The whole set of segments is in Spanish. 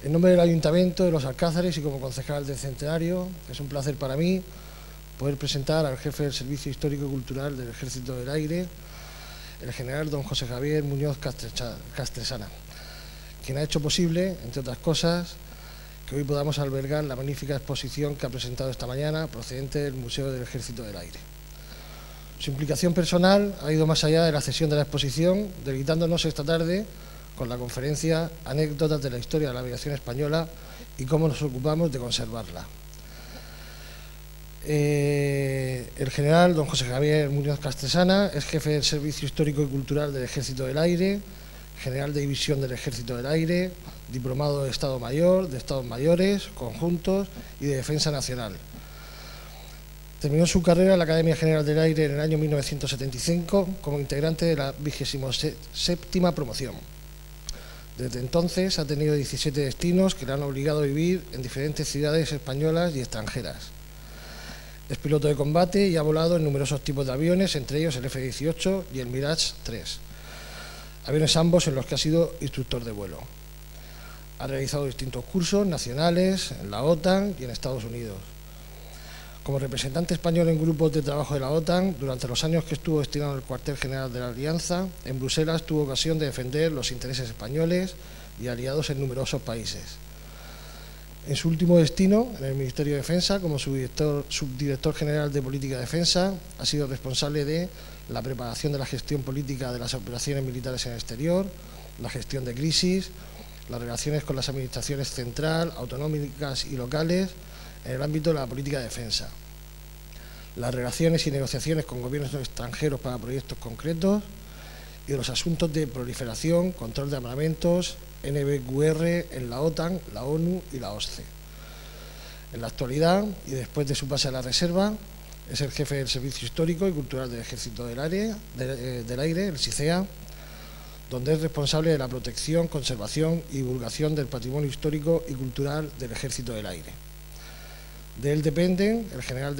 En nombre del Ayuntamiento de Los Alcázares y como concejal del Centenario, es un placer para mí poder presentar al jefe del Servicio Histórico y Cultural del Ejército del Aire, el general don José Javier Muñoz Castresana, quien ha hecho posible, entre otras cosas, que hoy podamos albergar la magnífica exposición que ha presentado esta mañana procedente del Museo del Ejército del Aire. Su implicación personal ha ido más allá de la cesión de la exposición, deleitándonos esta tarde con la conferencia Anécdotas de la historia de la aviación española y cómo nos ocupamos de conservarla. El general don José Javier Muñoz Castresana es jefe del Servicio Histórico y Cultural del Ejército del Aire, general de división del Ejército del Aire, diplomado de Estado Mayor, de Estados Mayores, conjuntos y de Defensa Nacional. Terminó su carrera en la Academia General del Aire en el año 1975 como integrante de la 27ª promoción. Desde entonces ha tenido 17 destinos que le han obligado a vivir en diferentes ciudades españolas y extranjeras. Es piloto de combate y ha volado en numerosos tipos de aviones, entre ellos el F-18 y el Mirage 3. Aviones ambos en los que ha sido instructor de vuelo. Ha realizado distintos cursos nacionales en la OTAN y en Estados Unidos. Como representante español en grupos de trabajo de la OTAN, durante los años que estuvo destinado en el cuartel general de la Alianza, en Bruselas tuvo ocasión de defender los intereses españoles y aliados en numerosos países. En su último destino, en el Ministerio de Defensa, como subdirector general de Política de Defensa, ha sido responsable de la preparación de la gestión política de las operaciones militares en el exterior, la gestión de crisis, las relaciones con las administraciones central, autonómicas y locales, en el ámbito de la política de defensa, las relaciones y negociaciones con gobiernos extranjeros para proyectos concretos y de los asuntos de proliferación, control de armamentos, NBQR en la OTAN, la ONU y la OSCE. En la actualidad, y después de su pase a la reserva, es el jefe del Servicio Histórico y Cultural del Ejército del Aire, el SICEA, donde es responsable de la protección, conservación y divulgación del patrimonio histórico y cultural del Ejército del Aire. De él dependen el general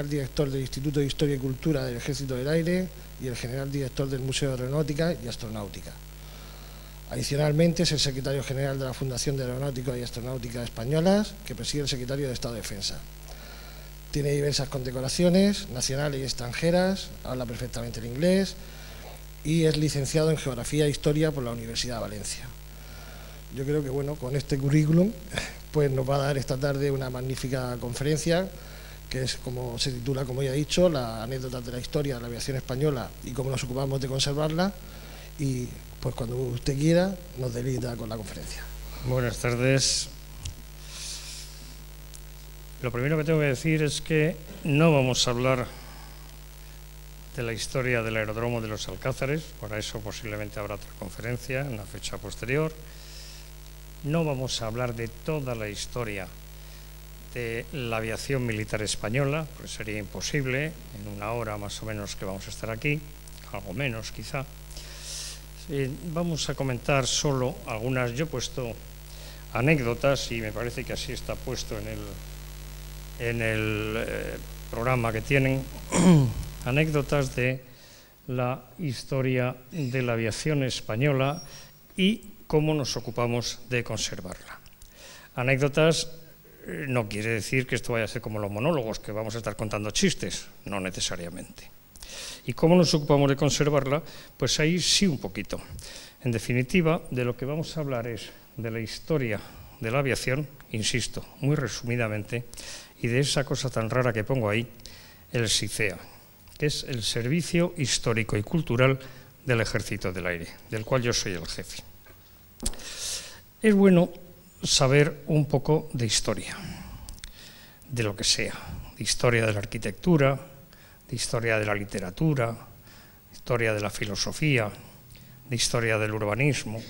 director del Instituto de Historia y Cultura del Ejército del Aire y el general director del Museo de Aeronáutica y Astronáutica. Adicionalmente es el secretario general de la Fundación de Aeronáutica y Astronáutica Españolas, que preside el secretario de Estado de Defensa. Tiene diversas condecoraciones nacionales y extranjeras, habla perfectamente el inglés y es licenciado en Geografía e Historia por la Universidad de Valencia. Yo creo que, bueno, con este currículum pues nos va a dar esta tarde una magnífica conferencia que es, como se titula, como ya he dicho, la anécdota de la historia de la aviación española y cómo nos ocupamos de conservarla, y pues cuando usted quiera nos deleita con la conferencia. Buenas tardes. Lo primero que tengo que decir es que no vamos a hablar de la historia del aeródromo de Los Alcázares, para eso posiblemente habrá otra conferencia en una fecha posterior. No vamos a hablar de toda la historia de la aviación militar española, pues sería imposible, en una hora más o menos que vamos a estar aquí, algo menos quizá. Vamos a comentar solo algunas, yo he puesto anécdotas y me parece que así está puesto en el programa que tienen, anécdotas de la historia de la aviación española y cómo nos ocupamos de conservarla. Anécdotas no quiere decir que esto vaya a ser como los monólogos, que vamos a estar contando chistes, no necesariamente. ¿Y cómo nos ocupamos de conservarla? Pues ahí sí un poquito. En definitiva, de lo que vamos a hablar es de la historia de la aviación, insisto, muy resumidamente, y de esa cosa tan rara que pongo ahí, el SICEA, que es el Servicio Histórico y Cultural del Ejército del Aire, del cual yo soy el jefe. Es bueno saber un poco de historia, de lo que sea, de historia de la arquitectura, de historia de la literatura, de historia de la filosofía, de historia del urbanismo.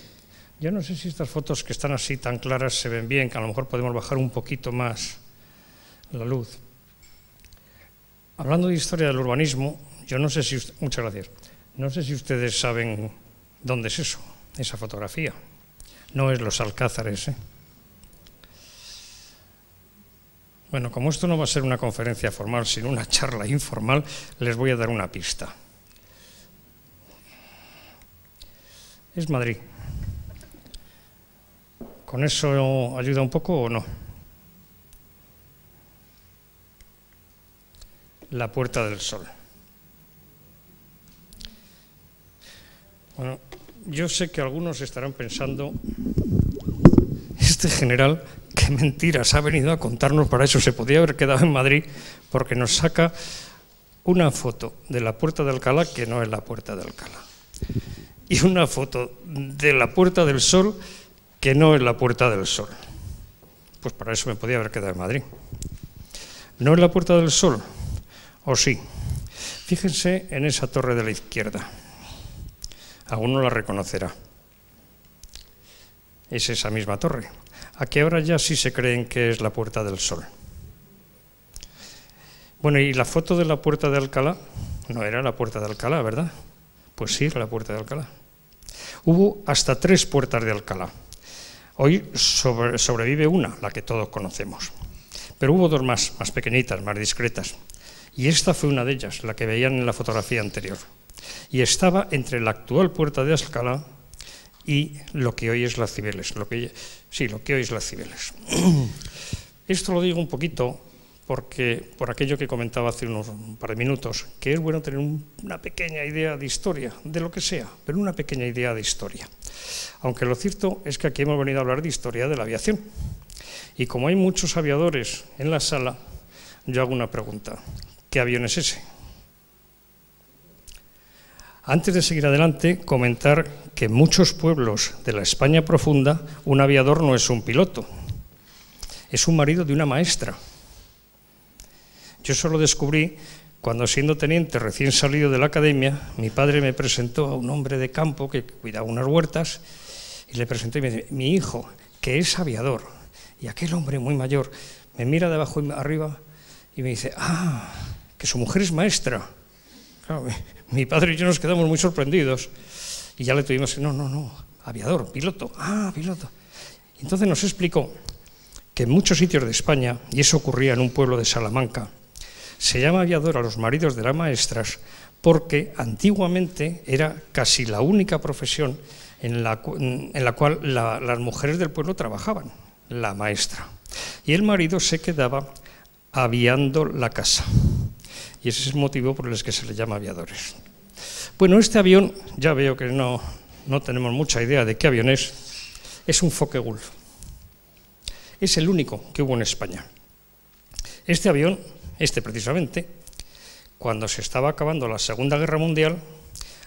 Yo no sé si estas fotos que están así tan claras se ven bien, que a lo mejor podemos bajar un poquito más la luz. Hablando de historia del urbanismo, yo no sé si... Muchas gracias. No sé si ustedes saben dónde es eso, esa fotografía. No es Los Alcázares, ¿eh? Bueno, como esto no va a ser una conferencia formal, sino una charla informal, les voy a dar una pista. Es Madrid. ¿Con eso ayuda un poco o no? La Puerta del Sol. Bueno, yo sé que algunos estarán pensando, este general, qué mentiras ha venido a contarnos, para eso se podía haber quedado en Madrid, porque nos saca una foto de la Puerta de Alcalá que no es la Puerta de Alcalá, y una foto de la Puerta del Sol que no es la Puerta del Sol. Pues para eso me podía haber quedado en Madrid. ¿No es la Puerta del Sol? ¿O sí? Fíjense en esa torre de la izquierda. Alguno la reconocerá. Es esa misma torre. Aquí ahora ya sí se creen que es la Puerta del Sol. Bueno, y la foto de la Puerta de Alcalá, no era la Puerta de Alcalá, ¿verdad? Pues sí, era la Puerta de Alcalá. Hubo hasta 3 puertas de Alcalá. Hoy sobrevive una, la que todos conocemos. Pero hubo 2 más pequeñitas, más discretas. Y esta fue una de ellas, la que veían en la fotografía anterior. Y estaba entre la actual Puerta de Alcalá y lo que hoy es la Cibeles. Lo que hoy es la Cibeles. Esto lo digo un poquito porque, por aquello que comentaba hace un par de minutos, que es bueno tener una pequeña idea de historia, de lo que sea, pero una pequeña idea de historia. Aunque lo cierto es que aquí hemos venido a hablar de historia de la aviación. Y como hay muchos aviadores en la sala, yo hago una pregunta. ¿Qué avión es ese? Antes de seguir adelante, comentar que en muchos pueblos de la España profunda un aviador no es un piloto, es un marido de una maestra. Yo eso lo descubrí cuando, siendo teniente recién salido de la academia, mi padre me presentó a un hombre de campo que cuidaba unas huertas y le presenté y me dice, mi hijo, que es aviador. Y aquel hombre muy mayor me mira de abajo y arriba y me dice, que su mujer es maestra. Claro, mi padre y yo nos quedamos muy sorprendidos y ya le tuvimos, no, aviador, piloto, piloto. Y entonces nos explicó que en muchos sitios de España, y eso ocurría en un pueblo de Salamanca, se llama aviador a los maridos de las maestras porque antiguamente era casi la única profesión en la cual las mujeres del pueblo trabajaban, la maestra. Y el marido se quedaba aviando la casa. Y ese es el motivo por el que se le llama aviadores. Bueno, este avión, ya veo que no tenemos mucha idea de qué avión es un Focke-Wulf. Es el único que hubo en España. Este avión, precisamente, cuando se estaba acabando la Segunda Guerra Mundial,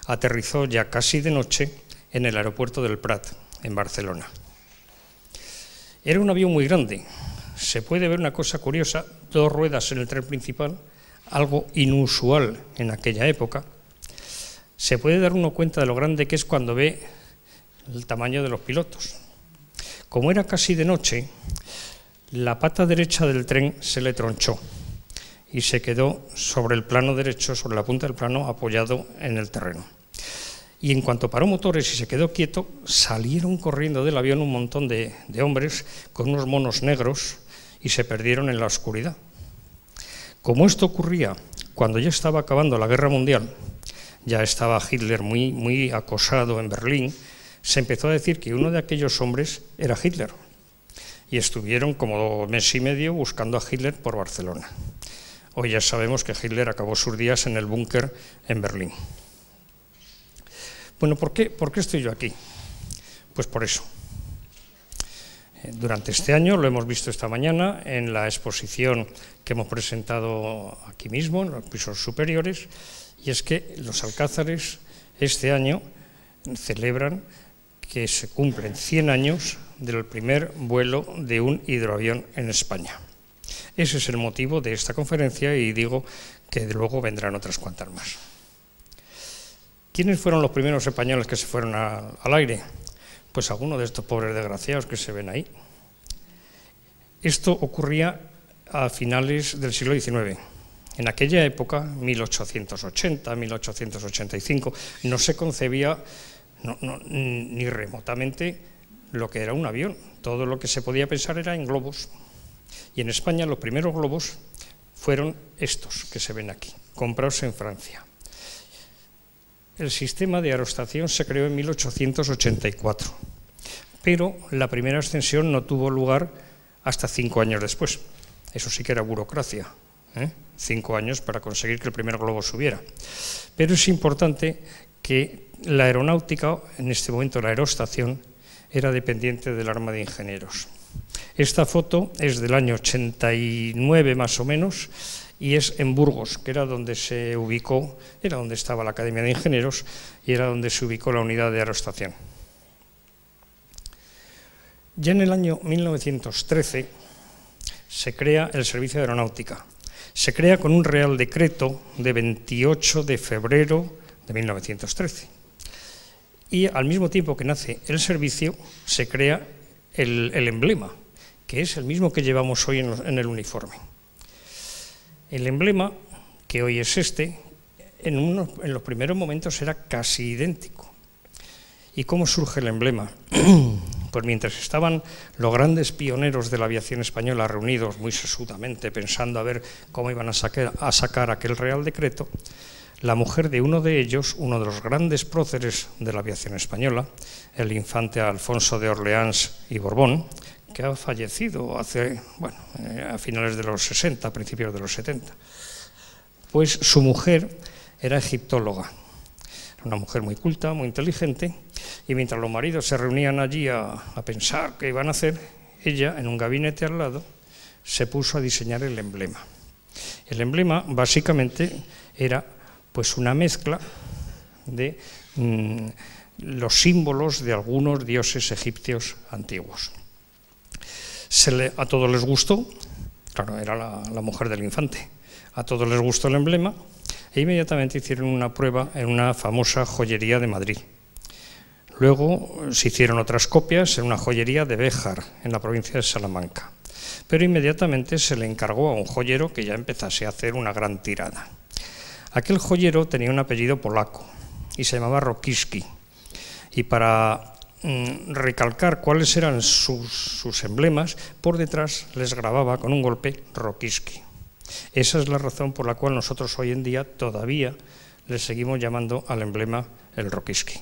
aterrizó ya casi de noche en el aeropuerto del Prat, en Barcelona. Era un avión muy grande. Se puede ver una cosa curiosa, 2 ruedas en el tren principal, algo inusual en aquella época. Se puede dar uno cuenta de lo grande que es cuando ve el tamaño de los pilotos. Como era casi de noche, la pata derecha del tren se le tronchó y se quedó sobre el plano derecho, sobre la punta del plano, apoyado en el terreno. Y en cuanto paró motores y se quedó quieto, salieron corriendo del avión un montón de hombres con unos monos negros y se perdieron en la oscuridad. Como esto ocurría cuando ya estaba acabando la Guerra Mundial, ya estaba Hitler muy acosado en Berlín, se empezó a decir que uno de aquellos hombres era Hitler. Y estuvieron como 1 mes y medio buscando a Hitler por Barcelona. Hoy ya sabemos que Hitler acabó sus días en el búnker en Berlín. Bueno, ¿por qué estoy yo aquí? Pues por eso. Durante este año, lo hemos visto esta mañana en la exposición que hemos presentado aquí mismo, en los pisos superiores, y es que los alcázares este año celebran que se cumplen 100 años del primer vuelo de un hidroavión en España. Ese es el motivo de esta conferencia y digo que luego vendrán otras cuantas más. ¿Quiénes fueron los primeros españoles que se fueron al aire? Pues algunos de estos pobres desgraciados que se ven ahí. Esto ocurría a finales del siglo XIX. En aquella época, 1880, 1885, no se concebía ni remotamente lo que era un avión. Todo lo que se podía pensar era en globos. Y en España los primeros globos fueron estos que se ven aquí, comprados en Francia. El sistema de aerostación se creó en 1884 pero la primera ascensión no tuvo lugar hasta 5 años después. Eso sí que era burocracia, 5 años para conseguir que el primer globo subiera. Pero es importante que la aeronáutica, en este momento la aerostación, era dependiente del Arma de Ingenieros. Esta foto es del año 89 más o menos y es en Burgos, que era donde se ubicó, era donde estaba la Academia de Ingenieros y era donde se ubicó la unidad de aerostación. Ya en el año 1913 se crea el Servicio de Aeronáutica. Se crea con un Real Decreto de 28 de febrero de 1913. Y al mismo tiempo que nace el servicio, se crea el emblema, que es el mismo que llevamos hoy en el uniforme. El emblema, que hoy es este, en los primeros momentos era casi idéntico. ¿Y cómo surge el emblema? Pues mientras estaban los grandes pioneros de la aviación española reunidos muy sesudamente pensando a ver cómo iban a sacar aquel Real Decreto, la mujer de uno de ellos, uno de los grandes próceres de la aviación española, el infante Alfonso de Orleans y Borbón, que ha fallecido a finales de los 60, principios de los 70, pues su mujer era egiptóloga. Era una mujer muy culta, muy inteligente, y mientras los maridos se reunían allí a pensar qué iban a hacer, ella, en un gabinete al lado, se puso a diseñar el emblema. El emblema, básicamente, era pues una mezcla de los símbolos de algunos dioses egipcios antiguos. A todos les gustó, claro, era la mujer del infante, a todos les gustó el emblema e inmediatamente hicieron una prueba en una famosa joyería de Madrid. Luego se hicieron otras copias en una joyería de Béjar, en la provincia de Salamanca. Pero inmediatamente se le encargó a un joyero que ya empezase a hacer una gran tirada. Aquel joyero tenía un apellido polaco y se llamaba Rokiski. Y para recalcar cuáles eran sus emblemas, por detrás les grababa con un golpe Rokiski. Esa es la razón por la cual nosotros hoy en día todavía le seguimos llamando al emblema el Rokiski.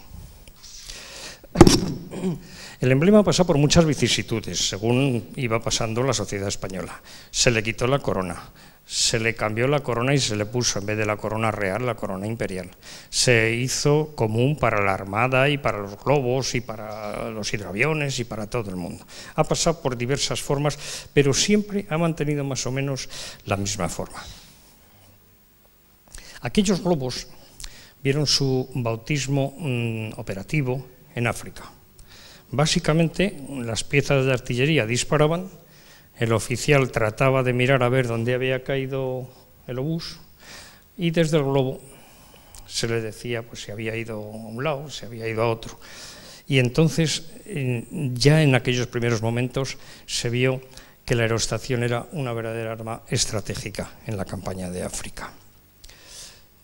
El emblema pasa por muchas vicisitudes, según iba pasando la sociedad española. Se le quitó la corona, se le cambió la corona y se le puso, en vez de la corona real, la corona imperial. Se hizo común para la Armada y para los globos y para los hidroaviones y para todo el mundo. Ha pasado por diversas formas, pero siempre ha mantenido más o menos la misma forma. Aquellos globos vieron su bautismo operativo en África. Básicamente, las piezas de artillería disparaban, el oficial trataba de mirar a ver dónde había caído el obús y desde el globo se le decía pues, si había ido a un lado, si había ido a otro. Y entonces, ya en aquellos primeros momentos, se vio que la aerostación era una verdadera arma estratégica en la campaña de África.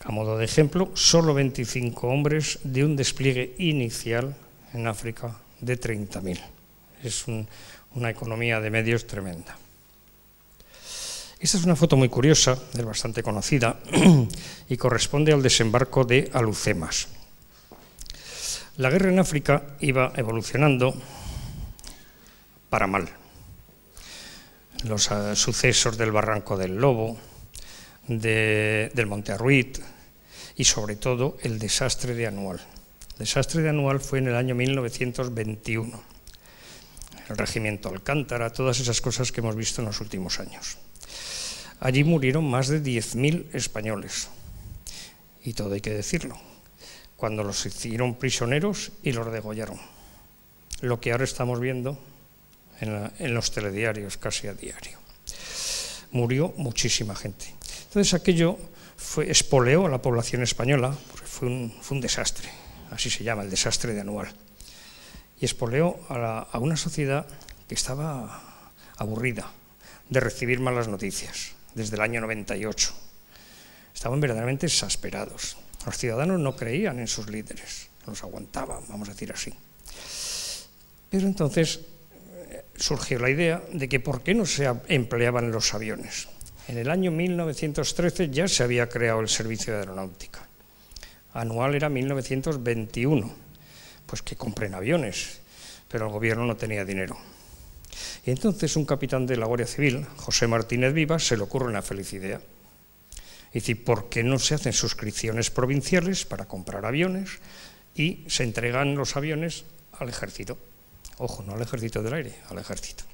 A modo de ejemplo, solo 25 hombres de un despliegue inicial en África de 30.000. Es una economía de medios tremenda. Esta es una foto muy curiosa, es bastante conocida, y corresponde al desembarco de Alhucemas. La guerra en África iba evolucionando para mal. Los sucesos del Barranco del Lobo, del Monte Arruit y sobre todo el desastre de Anual. El desastre de Anual fue en el año 1921. El regimiento Alcántara, todas esas cosas que hemos visto en los últimos años. Allí murieron más de 10.000 españoles. Y todo hay que decirlo, cuando los hicieron prisioneros y los degollaron. Lo que ahora estamos viendo en los telediarios casi a diario. Murió muchísima gente. Entonces aquello espoleó a la población española, porque fue un desastre, así se llama, el desastre de Anual. Y espoleó a una sociedad que estaba aburrida de recibir malas noticias desde el año 98. Estaban verdaderamente exasperados. Los ciudadanos no creían en sus líderes, los aguantaban, vamos a decir así. Pero entonces surgió la idea de que por qué no se empleaban los aviones. En el año 1913 ya se había creado el Servicio de Aeronáutica. Anual era 1921. Pues que compren aviones. pero el gobierno no tenía dinero. Y entonces un capitán de la Guardia Civil, José Martínez Vivas, se le ocurre una feliz idea. Dice, ¿por qué no se hacen suscripciones provinciales para comprar aviones y se entregan los aviones al ejército? Ojo, no al ejército del aire, al ejército.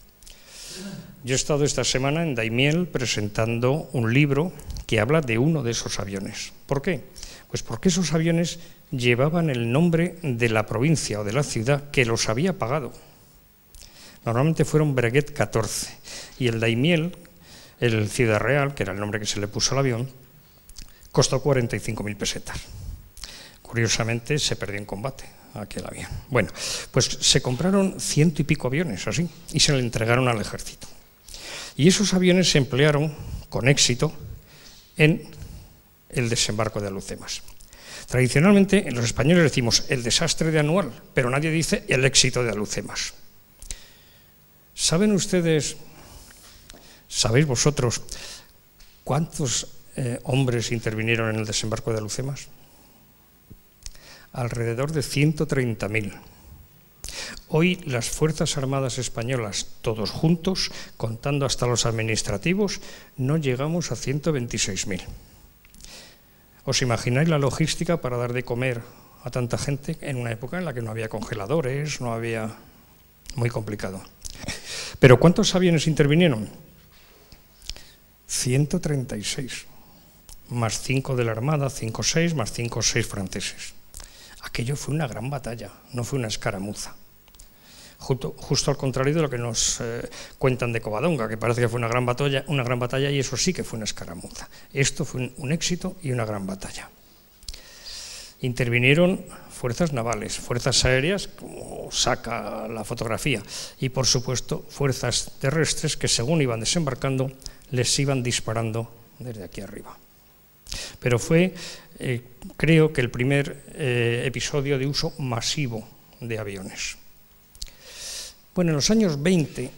Yo he estado esta semana en Daimiel presentando un libro que habla de uno de esos aviones. ¿Por qué? Pues porque esos aviones llevaban el nombre de la provincia o de la ciudad que los había pagado. Normalmente fueron Breguet 14 y el Daimiel, el Ciudad Real, que era el nombre que se le puso al avión, costó 45.000 pesetas. Curiosamente se perdió en combate aquel avión. Bueno, pues se compraron 100 y pico aviones así y se le entregaron al ejército. Y esos aviones se emplearon con éxito en el desembarco de Alhucemas. Tradicionalmente los españoles decimos el desastre de Anual, pero nadie dice el éxito de Alhucemas. ¿Saben ustedes, sabéis vosotros, cuántos hombres intervinieron en el desembarco de Alhucemas? Alrededor de 130.000. Hoy las Fuerzas Armadas Españolas, todos juntos, contando hasta los administrativos, no llegamos a 126.000. ¿Os imagináis la logística para dar de comer a tanta gente en una época en la que no había congeladores, no había... Muy complicado. ¿Pero cuántos aviones intervinieron? 136. Más 5 de la Armada, 5 o 6, más 5 o 6 franceses. Aquello fue una gran batalla, no fue una escaramuza. Justo al contrario de lo que nos cuentan de Covadonga, que parece que fue una gran batalla y eso sí que fue una escaramuza. Esto fue un éxito y una gran batalla. Intervinieron fuerzas navales, fuerzas aéreas, como saca la fotografía, y por supuesto fuerzas terrestres que según iban desembarcando les iban disparando desde aquí arriba. Pero fue, creo que el primer episodio de uso masivo de aviones. Bueno, en los años 20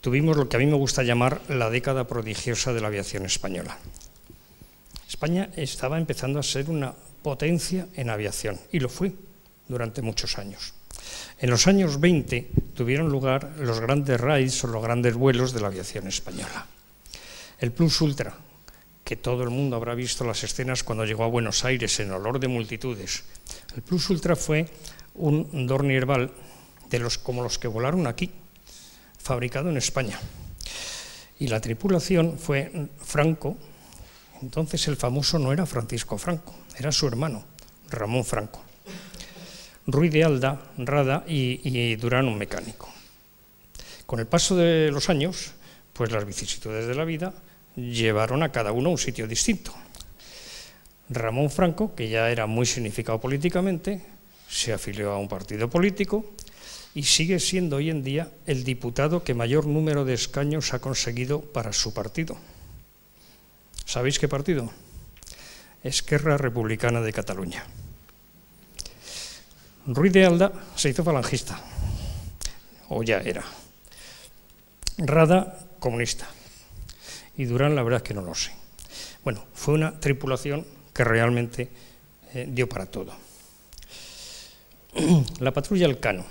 tuvimos lo que a mí me gusta llamar la década prodigiosa de la aviación española. España estaba empezando a ser una potencia en aviación, y lo fue durante muchos años. En los años 20 tuvieron lugar los grandes raids o los grandes vuelos de la aviación española. El Plus Ultra, que todo el mundo habrá visto las escenas cuando llegó a Buenos Aires en olor de multitudes. El Plus Ultra fue un Dornier Ball como los que volaron aquí, fabricado en España. Y la tripulación fue Franco. Entonces el famoso no era Francisco Franco, era su hermano, Ramón Franco. Ruiz de Alda, Rada y Durán, un mecánico. Con el paso de los años, pues las vicisitudes de la vida llevaron a cada uno a un sitio distinto. Ramón Franco, que ya era muy significado políticamente, se afilió a un partido político y sigue siendo hoy en día el diputado que mayor número de escaños ha conseguido para su partido. ¿Sabéis qué partido? Esquerra Republicana de Cataluña. Ruiz de Alda se hizo falangista, o ya era. Rada, comunista. Y Durán, la verdad es que no lo sé. Bueno, fue una tripulación que realmente dio para todo. La patrulla Elcano,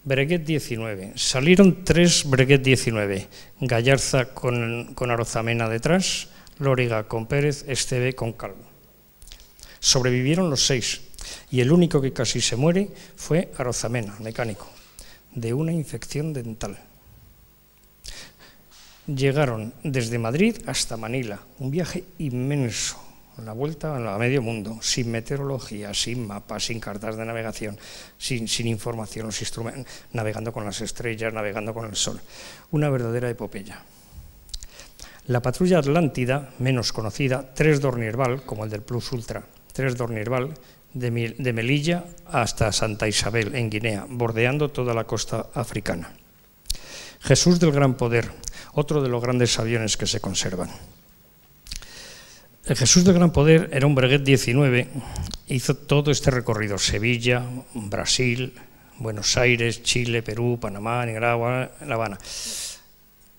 Breguet 19. Salieron 3 Breguet 19. Gallarza con Arozamena detrás, Lóriga con Pérez, Esteve con Calvo. Sobrevivieron los 6 y el único que casi se muere fue Arozamena, mecánico, de una infección dental. Llegaron desde Madrid hasta Manila, un viaje inmenso, la vuelta a medio mundo, sin meteorología, sin mapas, sin cartas de navegación, sin información, los instrumentos, navegando con las estrellas, navegando con el sol. Una verdadera epopeya. La patrulla Atlántida, menos conocida, 3 Dornier Ball, como el del Plus Ultra, 3 Dornier Ball, de Melilla hasta Santa Isabel, en Guinea, bordeando toda la costa africana. Jesús del Gran Poder, otro de los grandes aviones que se conservan. El Jesús del Gran Poder era un Breguet 19, hizo todo este recorrido, Sevilla, Brasil, Buenos Aires, Chile, Perú, Panamá, Nicaragua, La Habana.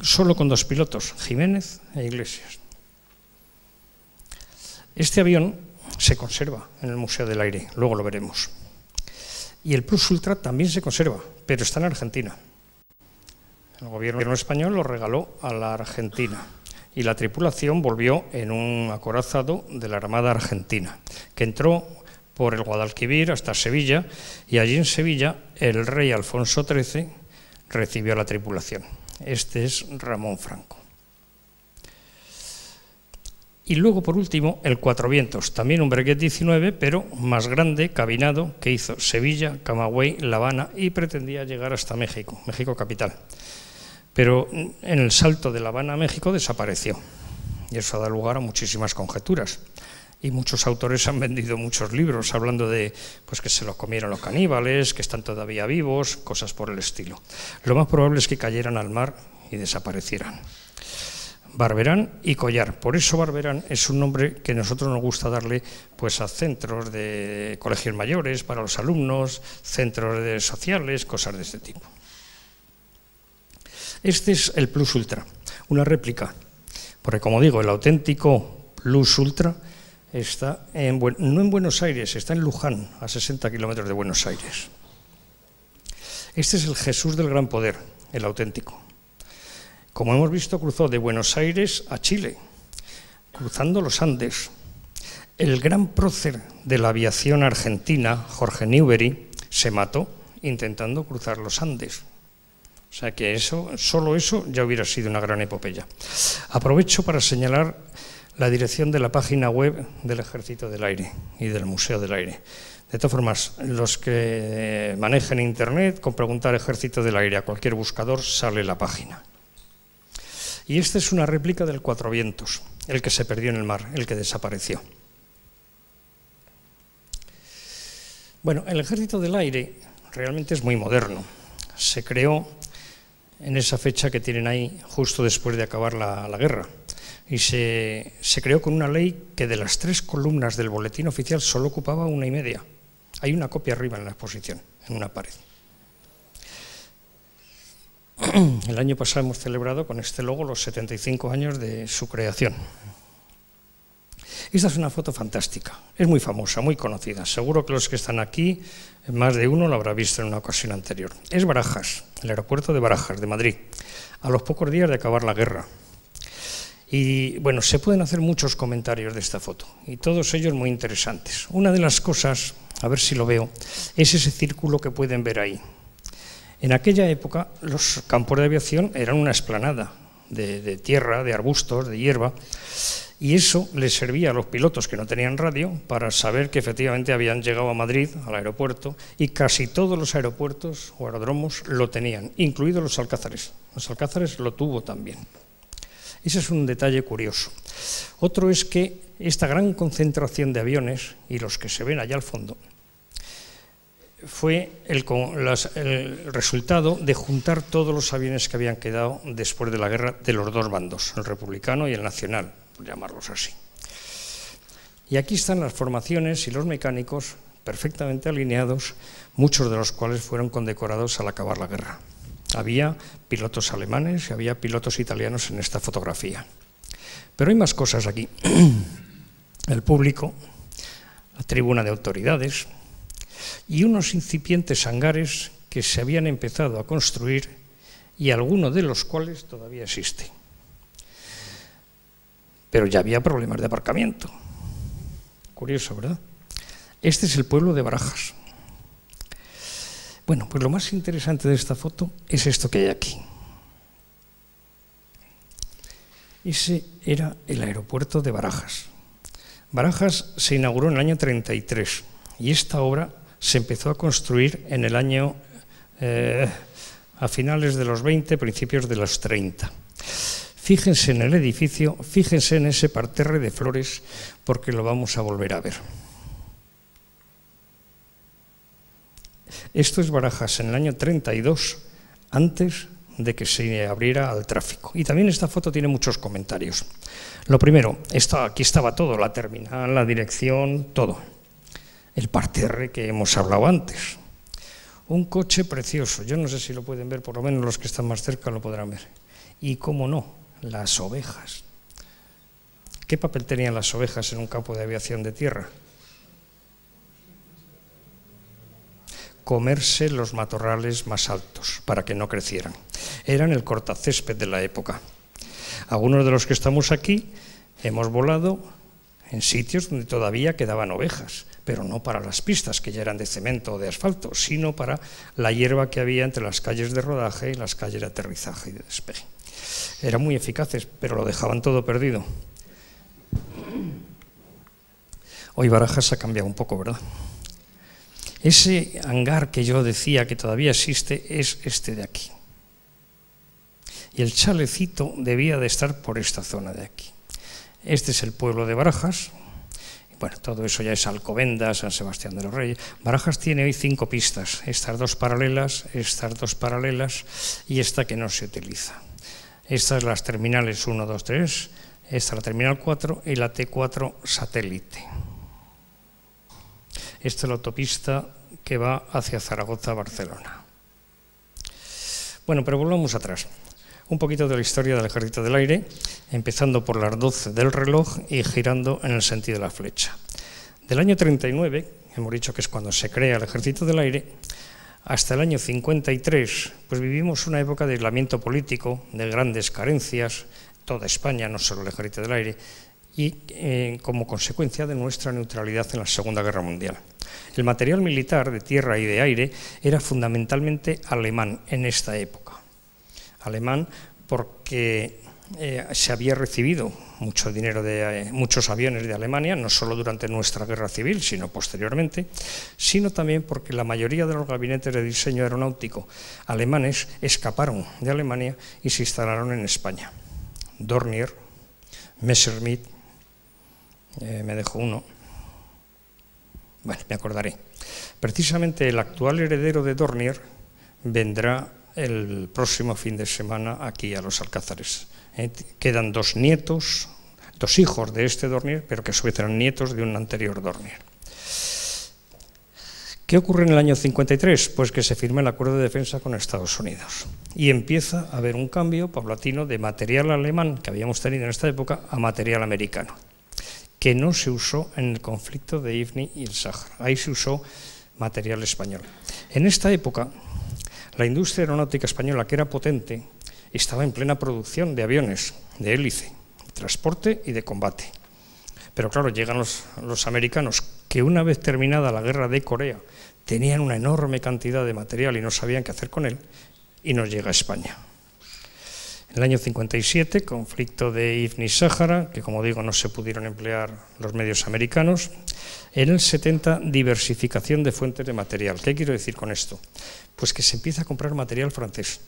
Solo con 2 pilotos, Jiménez e Iglesias. Este avión se conserva en el Museo del Aire, luego lo veremos. Y el Plus Ultra también se conserva, pero está en Argentina. El gobierno español lo regaló a la Argentina y la tripulación volvió en un acorazado de la Armada Argentina, que entró por el Guadalquivir hasta Sevilla, y allí en Sevilla el rey Alfonso XIII recibió a la tripulación. Este es Ramón Franco. Y luego, por último, el Cuatro Vientos, también un Breguet 19, pero más grande, cabinado, que hizo Sevilla, Camagüey, La Habana y pretendía llegar hasta México, México capital. Pero en el salto de La Habana a México desapareció, y eso da lugar a muchísimas conjeturas. Y muchos autores han vendido muchos libros hablando de pues, que se los comieron los caníbales, que están todavía vivos, cosas por el estilo. Lo más probable es que cayeran al mar y desaparecieran. Barberán y Collar. Por eso Barberán es un nombre que a nosotros nos gusta darle pues, a centros de colegios mayores para los alumnos, centros sociales, cosas de este tipo. Este es el Plus Ultra, una réplica, porque como digo, el auténtico Plus Ultra está no en Buenos Aires, está en Luján, a 60 kilómetros de Buenos Aires. Este es el Jesús del Gran Poder, el auténtico. Como hemos visto, cruzó de Buenos Aires a Chile, cruzando los Andes. El gran prócer de la aviación argentina, Jorge Newbery, se mató intentando cruzar los Andes. O sea que solo eso ya hubiera sido una gran epopeya. Aprovecho para señalar la dirección de la página web del Ejército del Aire y del Museo del Aire. De todas formas, los que manejen Internet, con preguntar Ejército del Aire a cualquier buscador sale la página. Y esta es una réplica del Cuatro Vientos, el que se perdió en el mar, el que desapareció. Bueno, el Ejército del Aire realmente es muy moderno. Se creó en esa fecha que tienen ahí, justo después de acabar la guerra. Y se creó con una ley que de las 3 columnas del boletín oficial solo ocupaba 1,5. Hay una copia arriba en la exposición, en una pared. El año pasado hemos celebrado con este logo los 75 años de su creación. Esta es una foto fantástica, es muy famosa, muy conocida. Seguro que los que están aquí, más de uno lo habrá visto en una ocasión anterior. Es Barajas, el aeropuerto de Barajas, de Madrid, a los pocos días de acabar la guerra. Y bueno, se pueden hacer muchos comentarios de esta foto, y todos ellos muy interesantes. Una de las cosas, a ver si lo veo, es ese círculo que pueden ver ahí. En aquella época los campos de aviación eran una explanada de tierra, de arbustos, de hierba, y eso les servía a los pilotos que no tenían radio para saber que efectivamente habían llegado a Madrid, al aeropuerto, y casi todos los aeropuertos o aeródromos lo tenían, incluidos los Alcázares. Los Alcázares lo tuvo también. Ese es un detalle curioso. Otro es que esta gran concentración de aviones, y los que se ven allá al fondo, fue el resultado de juntar todos los aviones que habían quedado después de la guerra de los dos bandos, el republicano y el nacional, por llamarlos así. Y aquí están las formaciones y los mecánicos perfectamente alineados, muchos de los cuales fueron condecorados al acabar la guerra. Había pilotos alemanes y había pilotos italianos en esta fotografía. Pero hay más cosas aquí. El público, la tribuna de autoridades y unos incipientes hangares que se habían empezado a construir y alguno de los cuales todavía existe. Pero ya había problemas de aparcamiento. Curioso, ¿verdad? Este es el pueblo de Barajas. Bueno, pues lo más interesante de esta foto es esto que hay aquí. Ese era el aeropuerto de Barajas. Barajas se inauguró en el año 33 y esta obra se empezó a construir en el año a finales de los 20, principios de los 30. Fíjense en el edificio, fíjense en ese parterre de flores, porque lo vamos a volver a ver. Esto es Barajas en el año 32, antes de que se abriera al tráfico. Y también esta foto tiene muchos comentarios. Lo primero, aquí estaba todo, la terminal, la dirección, todo. El parterre que hemos hablado antes. Un coche precioso, yo no sé si lo pueden ver, por lo menos los que están más cerca lo podrán ver. Y cómo no, las ovejas. ¿Qué papel tenían las ovejas en un campo de aviación de tierra? comerse los matorrales más altos para que no crecieran. Eran el cortacésped de la época. Algunos de los que estamos aquí hemos volado en sitios donde todavía quedaban ovejas, pero no para las pistas, que ya eran de cemento o de asfalto, sino para la hierba que había entre las calles de rodaje y las calles de aterrizaje y de despegue. Eran muy eficaces, pero lo dejaban todo perdido. Hoy Barajas ha cambiado un poco, ¿verdad? Ese hangar que yo decía que todavía existe es este de aquí. Y el chalecito debía de estar por esta zona de aquí. Este es el pueblo de Barajas. Bueno, todo eso ya es Alcobendas, San Sebastián de los Reyes. Barajas tiene hoy 5 pistas, estas 2 paralelas y esta que no se utiliza. Estas las terminales 1, 2, 3, esta la terminal 4 y la T4 satélite. Esta es la autopista que va hacia Zaragoza-Barcelona. Bueno, pero volvamos atrás. Un poquito de la historia del Ejército del Aire, empezando por las 12 del reloj y girando en el sentido de la flecha. Del año 39, hemos dicho que es cuando se crea el Ejército del Aire, hasta el año 53, pues vivimos una época de aislamiento político, de grandes carencias, toda España, no solo el Ejército del Aire, y como consecuencia de nuestra neutralidad en la Segunda Guerra Mundial. El material militar de tierra y de aire era fundamentalmente alemán en esta época. Alemán porque se había recibido mucho dinero de muchos aviones de Alemania, no solo durante nuestra guerra civil, sino posteriormente, sino también porque la mayoría de los gabinetes de diseño aeronáutico alemanes escaparon de Alemania y se instalaron en España. Dornier, Messerschmitt, me dejo uno, bueno, me acordaré. Precisamente el actual heredero de Dornier vendrá el próximo fin de semana aquí a los Alcázares. Quedan 2 nietos, 2 hijos de este Dornier, pero que a su vez eran nietos de un anterior Dornier. ¿Qué ocurre en el año 53? Pues que se firma el acuerdo de defensa con Estados Unidos y empieza a haber un cambio paulatino de material alemán que habíamos tenido en esta época a material americano, que no se usó en el conflicto de Ifni y el Sáhara. Ahí se usó material español. En esta época, la industria aeronáutica española, que era potente, estaba en plena producción de aviones, de hélice, de transporte y de combate. Pero claro, llegan los americanos, que una vez terminada la guerra de Corea, tenían una enorme cantidad de material y no sabían qué hacer con él, y nos llega a España. En el año 57, conflicto de Ifni-Sáhara, que como digo no se pudieron emplear los medios americanos. En el 70, diversificación de fuentes de material. ¿Qué quiero decir con esto? Pues que se empieza a comprar material francés.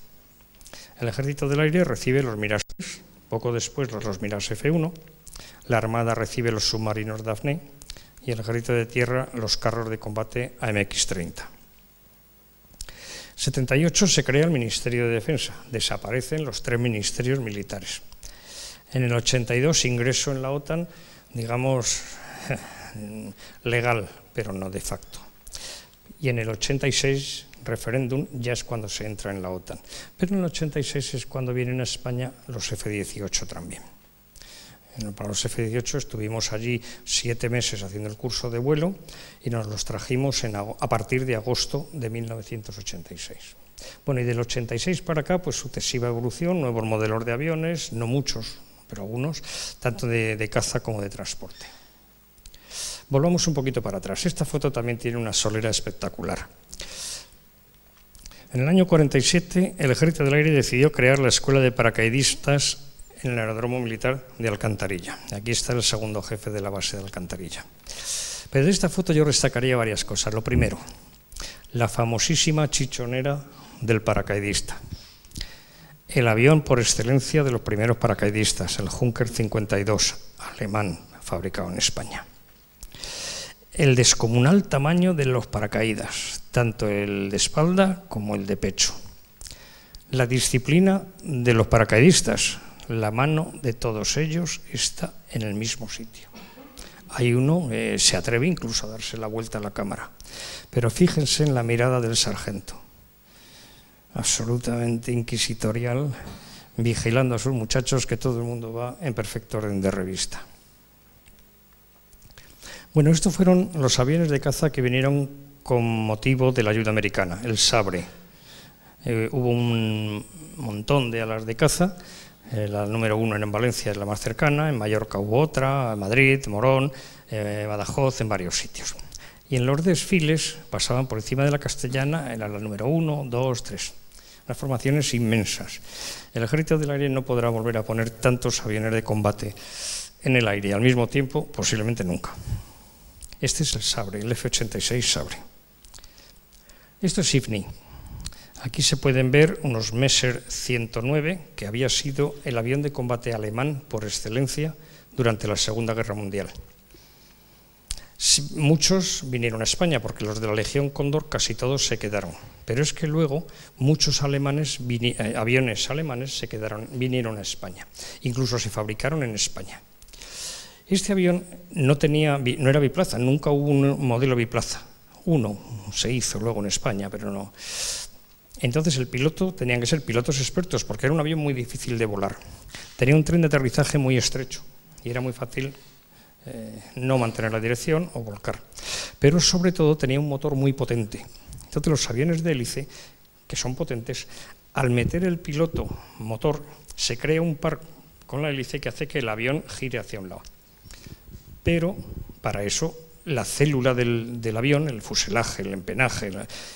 El Ejército del Aire recibe los Mirage, poco después los Mirage F1, la Armada recibe los submarinos Daphne y el Ejército de Tierra los carros de combate AMX-30. 78 se crea el Ministerio de Defensa, desaparecen los 3 ministerios militares. En el 82 ingreso en la OTAN, digamos, legal, pero no de facto. Y en el 86, referéndum, ya es cuando se entra en la OTAN. Pero en el 86 es cuando vienen a España los F-18 también. Para los F-18 estuvimos allí 7 meses haciendo el curso de vuelo y nos los trajimos a partir de agosto de 1986. Bueno, y del 86 para acá, pues sucesiva evolución, nuevos modelos de aviones, no muchos, pero algunos, tanto de caza como de transporte. Volvamos un poquito para atrás. Esta foto también tiene una solera espectacular. En el año 47, el Ejército del Aire decidió crear la Escuela de Paracaidistas en el Aeródromo Militar de Alcantarilla. Aquí está el segundo jefe de la base de Alcantarilla. Pero de esta foto yo destacaría varias cosas. Lo primero, la famosísima chichonera del paracaidista. El avión por excelencia de los primeros paracaidistas, el Junker 52, alemán, fabricado en España. El descomunal tamaño de los paracaídas, tanto el de espalda como el de pecho. La disciplina de los paracaidistas, la mano de todos ellos está en el mismo sitio. Hay uno que se atreve incluso a darse la vuelta a la cámara. Pero fíjense en la mirada del sargento, absolutamente inquisitorial, vigilando a sus muchachos, que todo el mundo va en perfecto orden de revista. Bueno, estos fueron los aviones de caza que vinieron con motivo de la ayuda americana, el Sabre. Hubo un montón de alas de caza, la número 1 en Valencia es la más cercana, en Mallorca hubo otra, en Madrid, Morón, Badajoz, en varios sitios. Y en los desfiles pasaban por encima de la Castellana, era la número 1, 2, 3. Unas formaciones inmensas. El Ejército del Aire no podrá volver a poner tantos aviones de combate en el aire y al mismo tiempo, posiblemente nunca. Este es el Sabre, el F-86 Sabre. Esto es IFNI. Aquí se pueden ver unos Messer 109, que había sido el avión de combate alemán por excelencia durante la Segunda Guerra Mundial. Muchos vinieron a España, porque los de la Legión Cóndor casi todos se quedaron. Pero es que luego muchos aviones alemanes vinieron a España. Incluso se fabricaron en España. Este avión no era biplaza, nunca hubo un modelo biplaza. Uno se hizo luego en España, pero no. Entonces tenían que ser pilotos expertos, porque era un avión muy difícil de volar. Tenía un tren de aterrizaje muy estrecho y era muy fácil no mantener la dirección o volcar. Pero sobre todo tenía un motor muy potente. Entonces los aviones de hélice, que son potentes, al meter el piloto motor, se crea un par con la hélice que hace que el avión gire hacia un lado. Pero para eso la célula del avión, el fuselaje, el empenaje,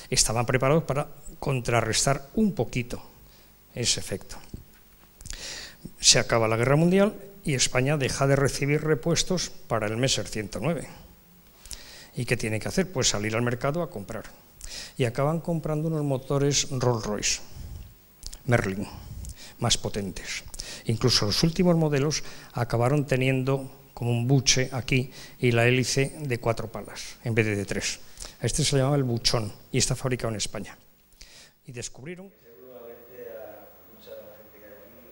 estaban preparados para contrarrestar un poquito ese efecto. Se acaba la Guerra Mundial y España deja de recibir repuestos para el Messer 109. ¿Y qué tiene que hacer? Pues salir al mercado a comprar. Y acaban comprando unos motores Rolls-Royce, Merlin, más potentes. Incluso los últimos modelos acabaron teniendo como un buche aquí y la hélice de 4 palas en vez de 3. A este se le llamaba el buchón y está fabricado en España. Y descubrieron... Seguramente a mucha gente que hay aquí,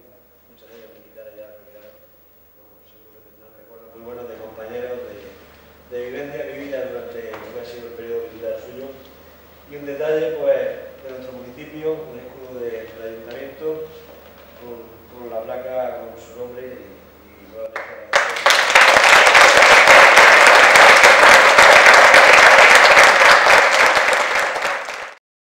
muchos años militares ya retirados, seguro que tendrán recuerdos muy buenos de compañeros de vivencia vivida durante lo que ha sido el periodo militar suyo. Y un detalle